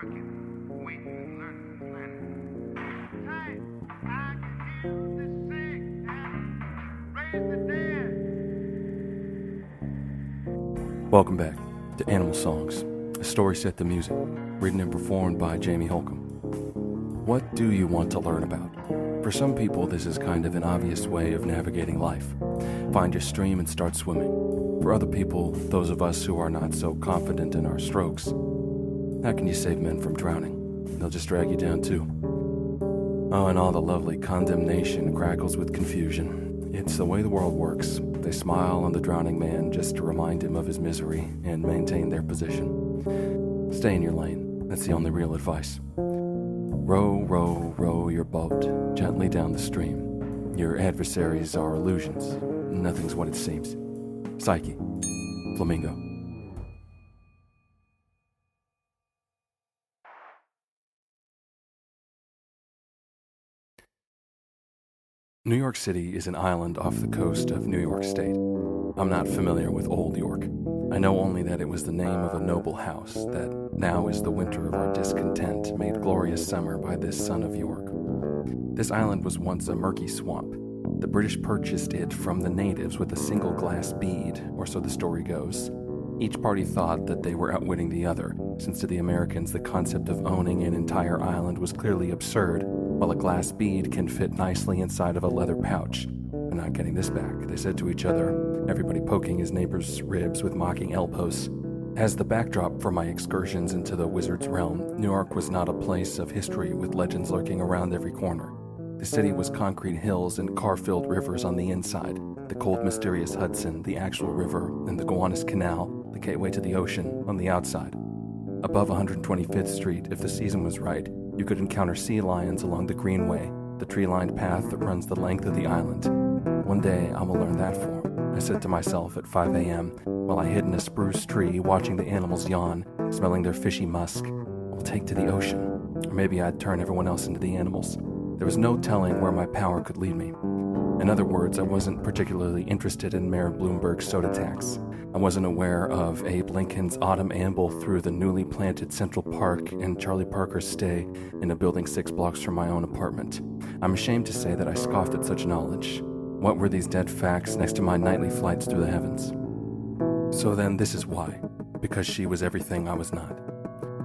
working, waiting, and learning, planning. Hey, I can heal the sick and raise the dead. Welcome back to Animal Songs, a story set to music, written and performed by Jamie Holcomb. What do you want to learn about? For some people, this is kind of an obvious way of navigating life. Find your stream and start swimming. For other people, those of us who are not so confident in our strokes, how can you save men from drowning? They'll just drag you down too. Oh, and all the lovely condemnation crackles with confusion. It's the way the world works. They smile on the drowning man just to remind him of his misery and maintain their position. Stay in your lane. That's the only real advice. Row, row, row your boat gently down the stream. Your adversaries are illusions. Nothing's what it seems. Psyche, Flamingo. New York City is an island off the coast of New York State. I'm not familiar with Old York. I know only that it was the name of a noble house that now is the winter of our discontent made glorious summer by this son of York. This island was once a murky swamp. The British purchased it from the natives with a single glass bead, or so the story goes. Each party thought that they were outwitting the other, since to the Americans the concept of owning an entire island was clearly absurd, while a glass bead can fit nicely inside of a leather pouch. We're not getting this back, they said to each other, everybody poking his neighbor's ribs with mocking elbows. As the backdrop for my excursions into the wizard's realm, New York was not a place of history with legends lurking around every corner. The city was concrete hills and car-filled rivers on the inside, the cold, mysterious Hudson, the actual river, and the Gowanus Canal, the gateway to the ocean, on the outside. Above 125th Street, if the season was right, you could encounter sea lions along the Greenway, the tree-lined path that runs the length of the island. One day, I will learn that form, I said to myself at 5 a.m., while I hid in a spruce tree watching the animals yawn, smelling their fishy musk. I'll take to the ocean. Or maybe I'd turn everyone else into the animals. There was no telling where my power could lead me. In other words, I wasn't particularly interested in Mayor Bloomberg's soda tax. I wasn't aware of Abe Lincoln's autumn amble through the newly planted Central Park and Charlie Parker's stay in a building 6 blocks from my own apartment. I'm ashamed to say that I scoffed at such knowledge. What were these dead facts next to my nightly flights through the heavens? So then this is why. Because she was everything I was not.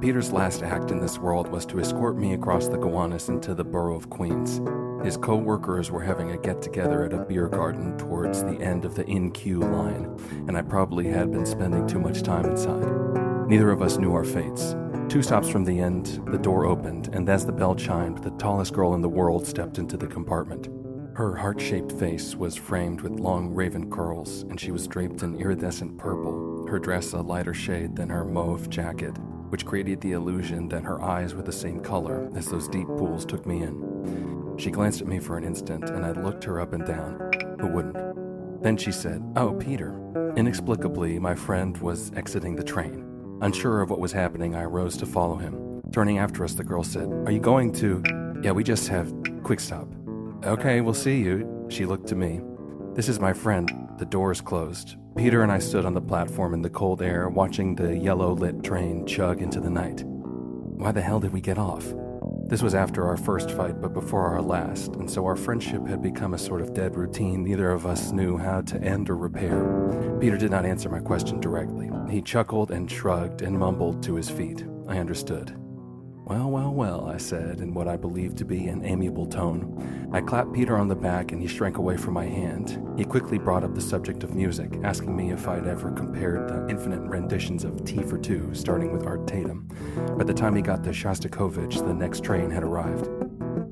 Peter's last act in this world was to escort me across the Gowanus into the borough of Queens. His co-workers were having a get-together at a beer garden towards the end of the in-queue line, and I probably had been spending too much time inside. Neither of us knew our fates. 2 stops from the end, the door opened, and as the bell chimed, the tallest girl in the world stepped into the compartment. Her heart-shaped face was framed with long raven curls, and she was draped in iridescent purple, her dress a lighter shade than her mauve jacket, which created the illusion that her eyes were the same color as those deep pools took me in. She glanced at me for an instant, and I looked her up and down. Who wouldn't? Then she said, "Oh, Peter." Inexplicably, my friend was exiting the train. Unsure of what was happening, I rose to follow him. Turning after us, the girl said, "Are you going to—" "Yeah, we just have quick stop." "Okay, we'll see you." She looked to me. "This is my friend." The doors closed. Peter and I stood on the platform in the cold air, watching the yellow-lit train chug into the night. Why the hell did we get off? This was after our first fight, but before our last, and so our friendship had become a sort of dead routine neither of us knew how to end or repair. Peter did not answer my question directly. He chuckled and shrugged and mumbled to his feet. I understood. "Well, well, well," I said in what I believed to be an amiable tone. I clapped Peter on the back and he shrank away from my hand. He quickly brought up the subject of music, asking me if I'd ever compared the infinite renditions of Tea for Two, starting with Art Tatum. By the time he got to Shostakovich, the next train had arrived.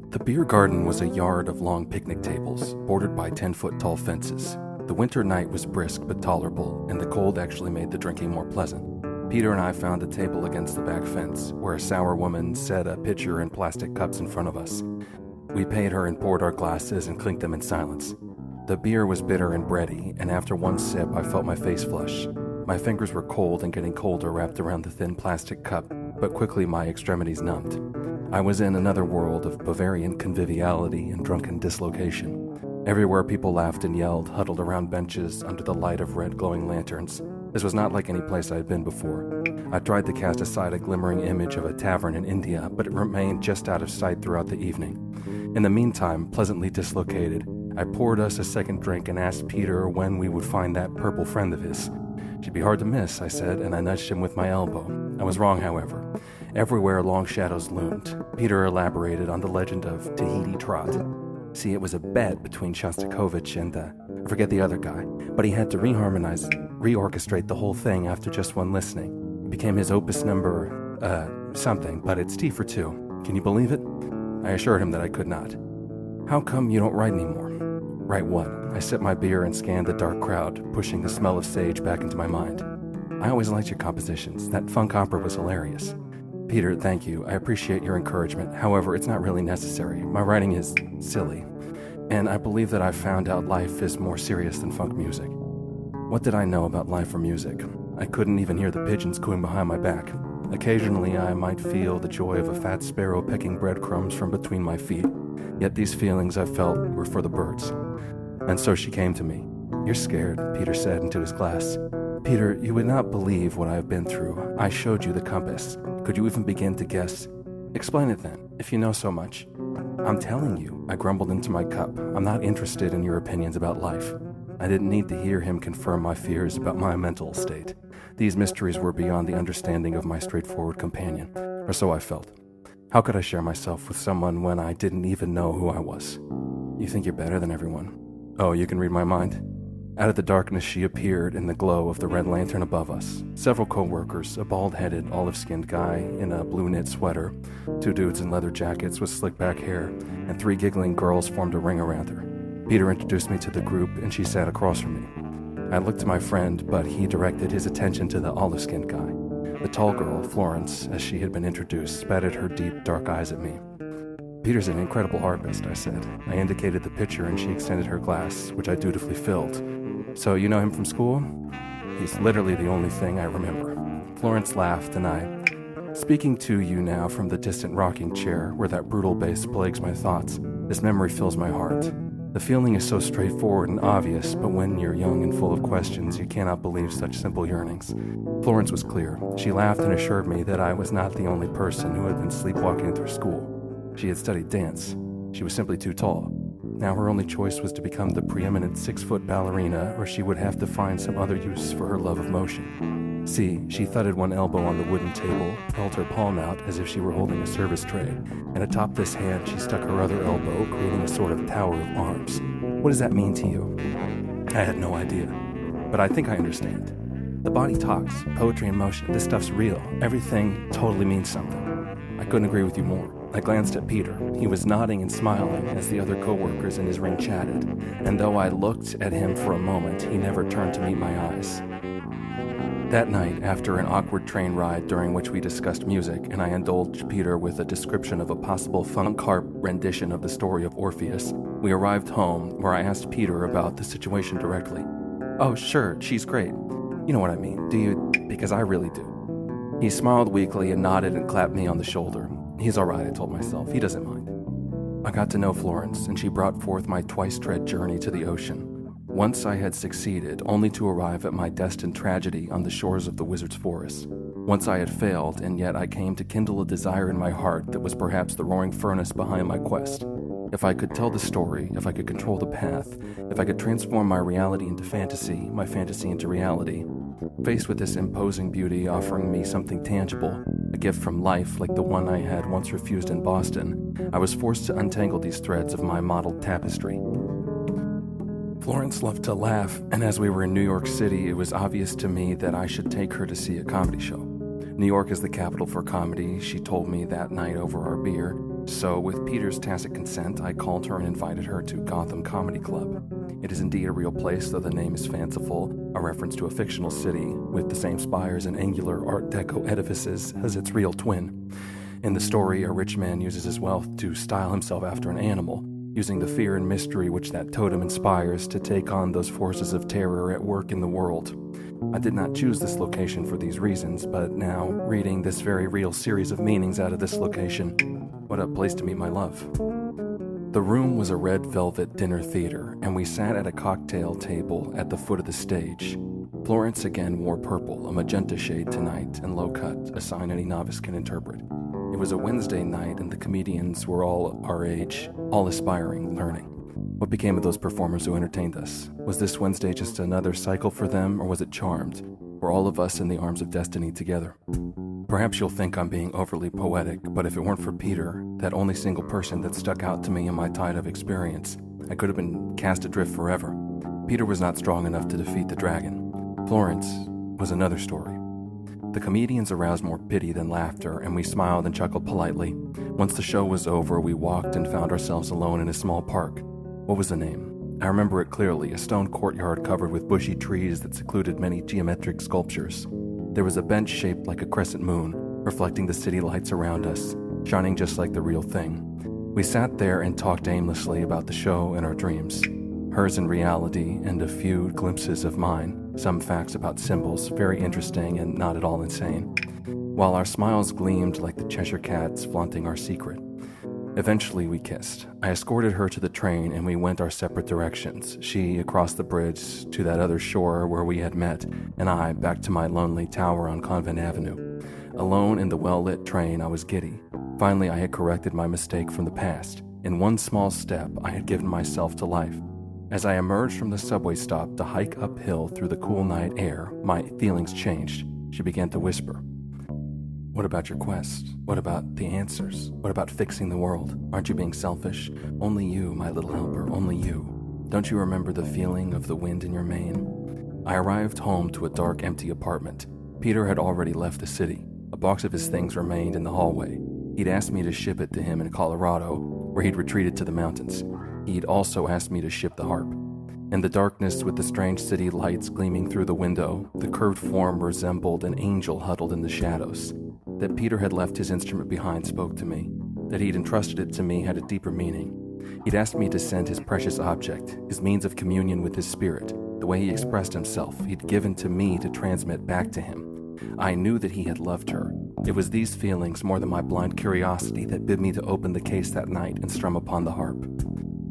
The beer garden was a yard of long picnic tables, bordered by 10-foot-tall fences. The winter night was brisk but tolerable, and the cold actually made the drinking more pleasant. Peter and I found a table against the back fence, where a sour woman set a pitcher and plastic cups in front of us. We paid her and poured our glasses and clinked them in silence. The beer was bitter and bready, and after one sip I felt my face flush. My fingers were cold and getting colder wrapped around the thin plastic cup, but quickly my extremities numbed. I was in another world of Bavarian conviviality and drunken dislocation. Everywhere people laughed and yelled, huddled around benches under the light of red glowing lanterns. This was not like any place I had been before. I tried to cast aside a glimmering image of a tavern in India, but it remained just out of sight throughout the evening. In the meantime, pleasantly dislocated, I poured us a second drink and asked Peter when we would find that purple friend of his. She'd be hard to miss, I said, and I nudged him with my elbow. I was wrong, however. Everywhere long shadows loomed. Peter elaborated on the legend of Tahiti Trot. See, it was a bet between Shostakovich and, I forget the other guy, but he had to reorchestrate the whole thing after just one listening. It became his opus number, something, but it's T for 2. Can you believe it? I assured him that I could not. How come you don't write anymore? Write what? I sipped my beer and scanned the dark crowd, pushing the smell of sage back into my mind. I always liked your compositions. That funk opera was hilarious. Peter, thank you. I appreciate your encouragement. However, it's not really necessary. My writing is silly. And I believe that I've found out life is more serious than funk music. What did I know about life or music? I couldn't even hear the pigeons cooing behind my back. Occasionally, I might feel the joy of a fat sparrow pecking breadcrumbs from between my feet. Yet these feelings I felt were for the birds. And so she came to me. You're scared, Peter said into his glass. Peter, you would not believe what I have been through. I showed you the compass. Could you even begin to guess? Explain it then, if you know so much. I'm telling you, I grumbled into my cup. I'm not interested in your opinions about life. I didn't need to hear him confirm my fears about my mental state. These mysteries were beyond the understanding of my straightforward companion, or so I felt. How could I share myself with someone when I didn't even know who I was? You think you're better than everyone? Oh, you can read my mind? Out of the darkness she appeared in the glow of the red lantern above us. Several co-workers, a bald-headed, olive-skinned guy in a blue knit sweater, 2 dudes in leather jackets with slick-back hair, and 3 giggling girls formed a ring around her. Peter introduced me to the group, and she sat across from me. I looked to my friend, but he directed his attention to the olive-skinned guy. The tall girl, Florence, as she had been introduced, spatted her deep, dark eyes at me. Peter's an incredible harpist, I said. I indicated the pitcher, and she extended her glass, which I dutifully filled. So you know him from school? He's literally the only thing I remember. Florence laughed, and I, speaking to you now from the distant rocking chair where that brutal bass plagues my thoughts, this memory fills my heart. The feeling is so straightforward and obvious, but when you're young and full of questions, you cannot believe such simple yearnings. Florence was clear. She laughed and assured me that I was not the only person who had been sleepwalking through school. She had studied dance. She was simply too tall. Now her only choice was to become the preeminent 6-foot ballerina, or she would have to find some other use for her love of motion. See, she thudded one elbow on the wooden table, held her palm out as if she were holding a service tray, and atop this hand she stuck her other elbow, creating a sort of tower of arms. What does that mean to you? I had no idea, but I think I understand. The body talks, poetry in motion, this stuff's real. Everything totally means something. I couldn't agree with you more. I glanced at Peter. He was nodding and smiling as the other co-workers in his ring chatted, and though I looked at him for a moment, he never turned to meet my eyes. That night, after an awkward train ride during which we discussed music, and I indulged Peter with a description of a possible funk harp rendition of the story of Orpheus, we arrived home, where I asked Peter about the situation directly. Oh, sure, she's great. You know what I mean, do you? Because I really do. He smiled weakly and nodded and clapped me on the shoulder. He's all right, I told myself. He doesn't mind. I got to know Florence, and she brought forth my twice-tread journey to the ocean. Once I had succeeded, only to arrive at my destined tragedy on the shores of the wizard's forest. Once I had failed, and yet I came to kindle a desire in my heart that was perhaps the roaring furnace behind my quest. If I could tell the story, if I could control the path, if I could transform my reality into fantasy, my fantasy into reality, faced with this imposing beauty offering me something tangible, a gift from life like the one I had once refused in Boston, I was forced to untangle these threads of my modeled tapestry. Florence loved to laugh, and as we were in New York City, it was obvious to me that I should take her to see a comedy show. New York is the capital for comedy, she told me that night over our beer, so with Peter's tacit consent, I called her and invited her to Gotham Comedy Club. It is indeed a real place, though the name is fanciful, a reference to a fictional city with the same spires and angular Art Deco edifices as its real twin. In the story, a rich man uses his wealth to style himself after an animal, using the fear and mystery which that totem inspires to take on those forces of terror at work in the world. I did not choose this location for these reasons, but now, reading this very real series of meanings out of this location, what a place to meet my love. The room was a red velvet dinner theater, and we sat at a cocktail table at the foot of the stage. Florence again wore purple, a magenta shade tonight, and low cut, a sign any novice can interpret. It was a Wednesday night, and the comedians were all our age, all aspiring, learning. What became of those performers who entertained us? Was this Wednesday just another cycle for them, or was it charmed? Were all of us in the arms of destiny together? Perhaps you'll think I'm being overly poetic, but if it weren't for Peter, that only single person that stuck out to me in my tide of experience, I could have been cast adrift forever. Peter was not strong enough to defeat the dragon. Florence was another story. The comedians aroused more pity than laughter, and we smiled and chuckled politely. Once the show was over, we walked and found ourselves alone in a small park. What was the name? I remember it clearly, a stone courtyard covered with bushy trees that secluded many geometric sculptures. There was a bench shaped like a crescent moon, reflecting the city lights around us, shining just like the real thing. We sat there and talked aimlessly about the show and our dreams. Hers in reality, and a few glimpses of mine, some facts about symbols, very interesting and not at all insane, while our smiles gleamed like the Cheshire Cats flaunting our secret. Eventually we kissed. I escorted her to the train and we went our separate directions, she across the bridge to that other shore where we had met, and I back to my lonely tower on Convent Avenue. Alone in the well-lit train, I was giddy. Finally, I had corrected my mistake from the past. In one small step, I had given myself to life. As I emerged from the subway stop to hike uphill through the cool night air, my feelings changed. She began to whisper. What about your quest? What about the answers? What about fixing the world? Aren't you being selfish? Only you, my little helper, only you. Don't you remember the feeling of the wind in your mane? I arrived home to a dark, empty apartment. Peter had already left the city. A box of his things remained in the hallway. He'd asked me to ship it to him in Colorado, where he'd retreated to the mountains. He'd also asked me to ship the harp. In the darkness, with the strange city lights gleaming through the window, the curved form resembled an angel huddled in the shadows. That Peter had left his instrument behind spoke to me. That he'd entrusted it to me had a deeper meaning. He'd asked me to send his precious object, his means of communion with his spirit, the way he expressed himself, he'd given to me to transmit back to him. I knew that he had loved her. It was these feelings, more than my blind curiosity, that bid me to open the case that night and strum upon the harp.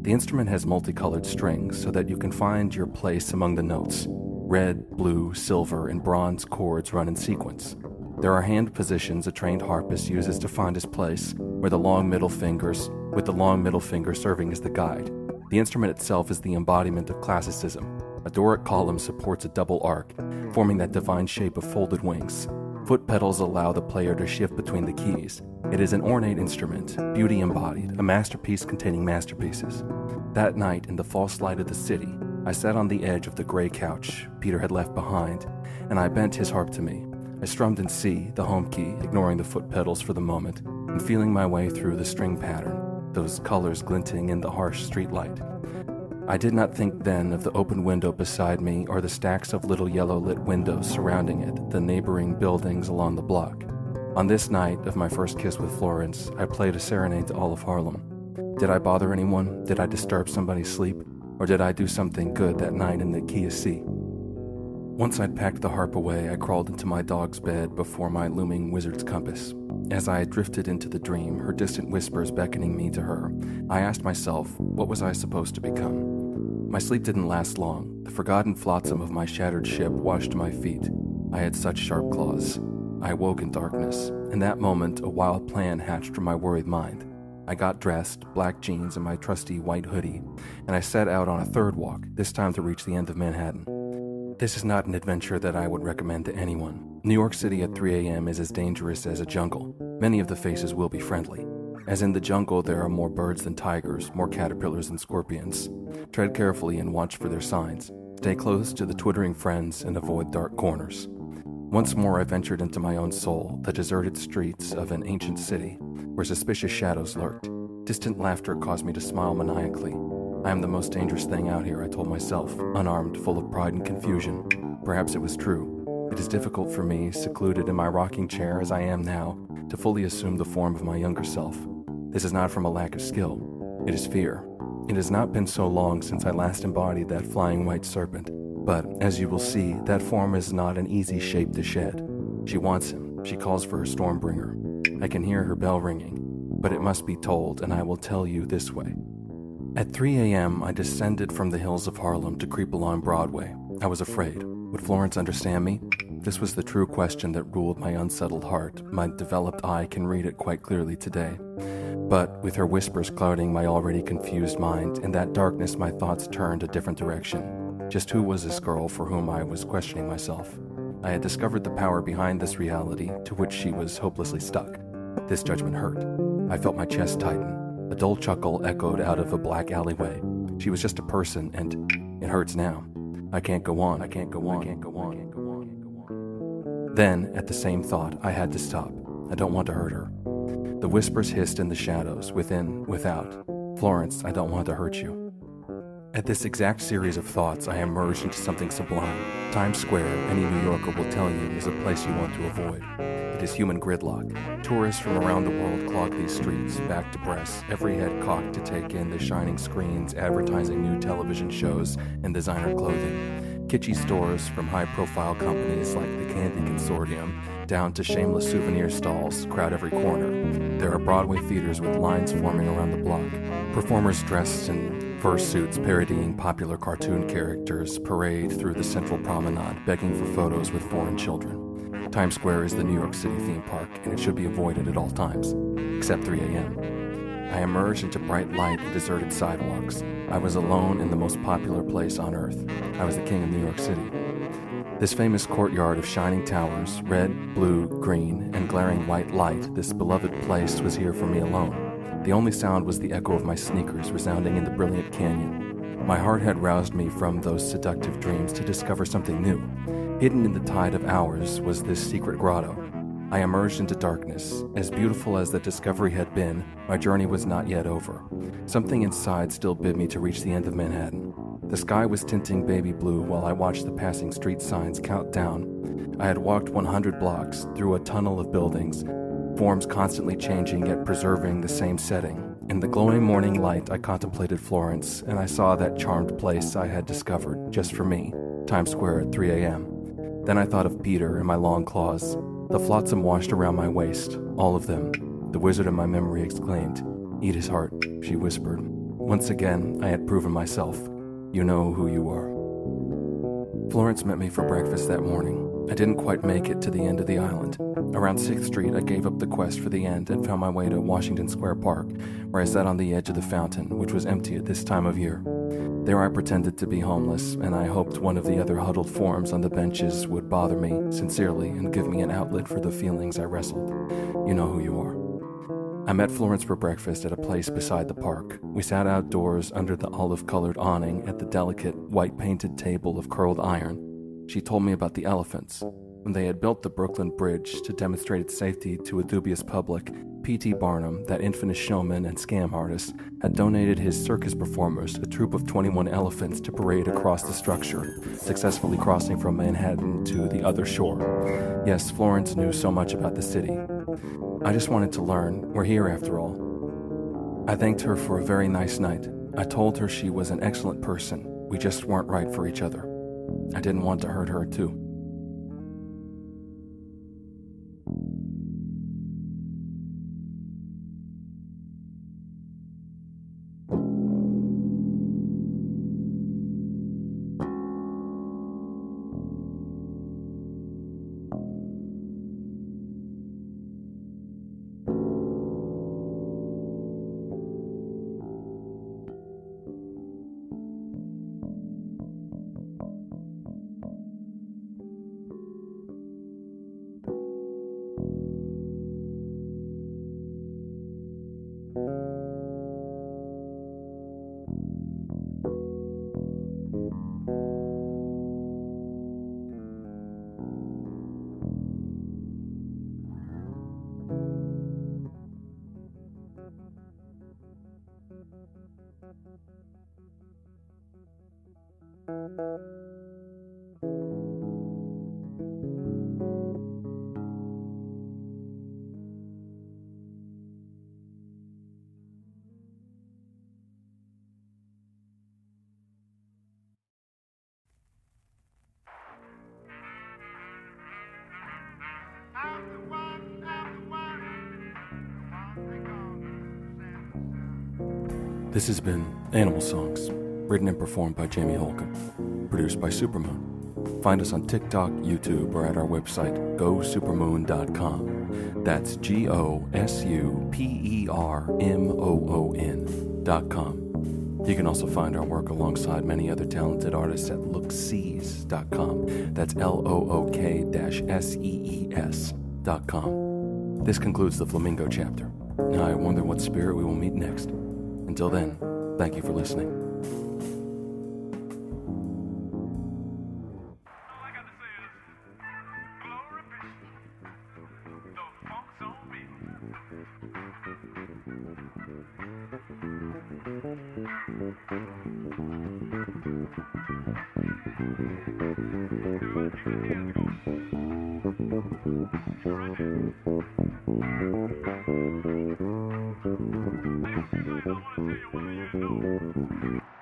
The instrument has multicolored strings so that you can find your place among the notes. Red, blue, silver, and bronze chords run in sequence. There are hand positions a trained harpist uses to find his place, with the long middle finger serving as the guide. The instrument itself is the embodiment of classicism. A Doric column supports a double arc, forming that divine shape of folded wings. Foot pedals allow the player to shift between the keys. It is an ornate instrument, beauty embodied, a masterpiece containing masterpieces. That night, in the false light of the city, I sat on the edge of the gray couch Peter had left behind, and I bent his harp to me. I strummed in C, the home key, ignoring the foot pedals for the moment, and feeling my way through the string pattern, those colors glinting in the harsh street light. I did not think then of the open window beside me or the stacks of little yellow-lit windows surrounding it, the neighboring buildings along the block. On this night of my first kiss with Florence, I played a serenade to all of Harlem. Did I bother anyone? Did I disturb somebody's sleep? Or did I do something good that night in the key of C? Once I'd packed the harp away, I crawled into my dog's bed before my looming wizard's compass. As I drifted into the dream, her distant whispers beckoning me to her, I asked myself, what was I supposed to become? My sleep didn't last long. The forgotten flotsam of my shattered ship washed my feet. I had such sharp claws. I awoke in darkness. In that moment, a wild plan hatched from my worried mind. I got dressed, black jeans and my trusty white hoodie, and I set out on a third walk, this time to reach the end of Manhattan. This is not an adventure that I would recommend to anyone. New York City at 3 a.m. is as dangerous as a jungle. Many of the faces will be friendly. As in the jungle, there are more birds than tigers, more caterpillars than scorpions. Tread carefully and watch for their signs. Stay close to the twittering friends and avoid dark corners. Once more I ventured into my own soul, the deserted streets of an ancient city, where suspicious shadows lurked. Distant laughter caused me to smile maniacally. I am the most dangerous thing out here, I told myself, unarmed, full of pride and confusion. Perhaps it was true. It is difficult for me, secluded in my rocking chair as I am now, to fully assume the form of my younger self. This is not from a lack of skill. It is fear. It has not been so long since I last embodied that flying white serpent. But, as you will see, that form is not an easy shape to shed. She wants him. She calls for her Stormbringer. I can hear her bell ringing. But it must be told, and I will tell you this way. At 3 a.m., I descended from the hills of Harlem to creep along Broadway. I was afraid. Would Florence understand me? This was the true question that ruled my unsettled heart. My developed eye can read it quite clearly today. But with her whispers clouding my already confused mind, in that darkness my thoughts turned a different direction. Just who was this girl for whom I was questioning myself? I had discovered the power behind this reality to which she was hopelessly stuck. This judgment hurt. I felt my chest tighten. A dull chuckle echoed out of a black alleyway. She was just a person, and it hurts now. I can't go on. Then, at the same thought, I had to stop. I don't want to hurt her. The whispers hissed in the shadows, within, without. Florence, I don't want to hurt you. At this exact series of thoughts, I emerged into something sublime. Times Square, any New Yorker will tell you, is a place you want to avoid. It is human gridlock. Tourists from around the world clog these streets, back to breast, every head cocked to take in the shining screens advertising new television shows and designer clothing. Kitschy stores from high-profile companies like the Candy Consortium down to shameless souvenir stalls crowd every corner. There are Broadway theaters with lines forming around the block. Performers dressed in fursuits parodying popular cartoon characters parade through the central promenade, begging for photos with foreign children. Times Square is the New York City theme park, and it should be avoided at all times, except 3 a.m. I emerged into bright light and deserted sidewalks. I was alone in the most popular place on earth. I was the king of New York City. This famous courtyard of shining towers, red, blue, green, and glaring white light, this beloved place was here for me alone. The only sound was the echo of my sneakers resounding in the brilliant canyon. My heart had roused me from those seductive dreams to discover something new. Hidden in the tide of hours was this secret grotto. I emerged into darkness. As beautiful as the discovery had been, my journey was not yet over. Something inside still bid me to reach the end of Manhattan. The sky was tinting baby blue while I watched the passing street signs count down. I had walked 100 blocks through a tunnel of buildings, forms constantly changing yet preserving the same setting. In the glowing morning light, I contemplated Florence, and I saw that charmed place I had discovered, just for me, Times Square at 3 a.m. Then I thought of Peter and my long claws. The flotsam washed around my waist, all of them. The wizard in my memory exclaimed, "Eat his heart," she whispered. Once again, I had proven myself. You know who you are. Florence met me for breakfast that morning. I didn't quite make it to the end of the island. Around 6th Street, I gave up the quest for the end and found my way to Washington Square Park, where I sat on the edge of the fountain, which was empty at this time of year. There I pretended to be homeless, and I hoped one of the other huddled forms on the benches would bother me sincerely and give me an outlet for the feelings I wrestled. You know who you are. I met Florence for breakfast at a place beside the park. We sat outdoors under the olive-colored awning at the delicate, white-painted table of curled iron. She told me about the elephants. When they had built the Brooklyn Bridge to demonstrate its safety to a dubious public, P.T. Barnum, that infamous showman and scam artist, had donated his circus performers, a troupe of 21 elephants, to parade across the structure, successfully crossing from Manhattan to the other shore. Yes, Florence knew so much about the city. I just wanted to learn. We're here after all. I thanked her for a very nice night. I told her she was an excellent person. We just weren't right for each other. I didn't want to hurt her, too. This has been Animal Songs, written and performed by Jamie Holcomb, produced by Supermoon. Find us on TikTok, YouTube, or at our website, gosupermoon.com. That's GOSUPERMOON.com. You can also find our work alongside many other talented artists at looksees.com. That's LOOK-SEES.com. This concludes the Flamingo chapter. I wonder what spirit we will meet next. Until then, thank you for listening. All I got to say is, glory be, the funk's on me. I want to tell you what I know.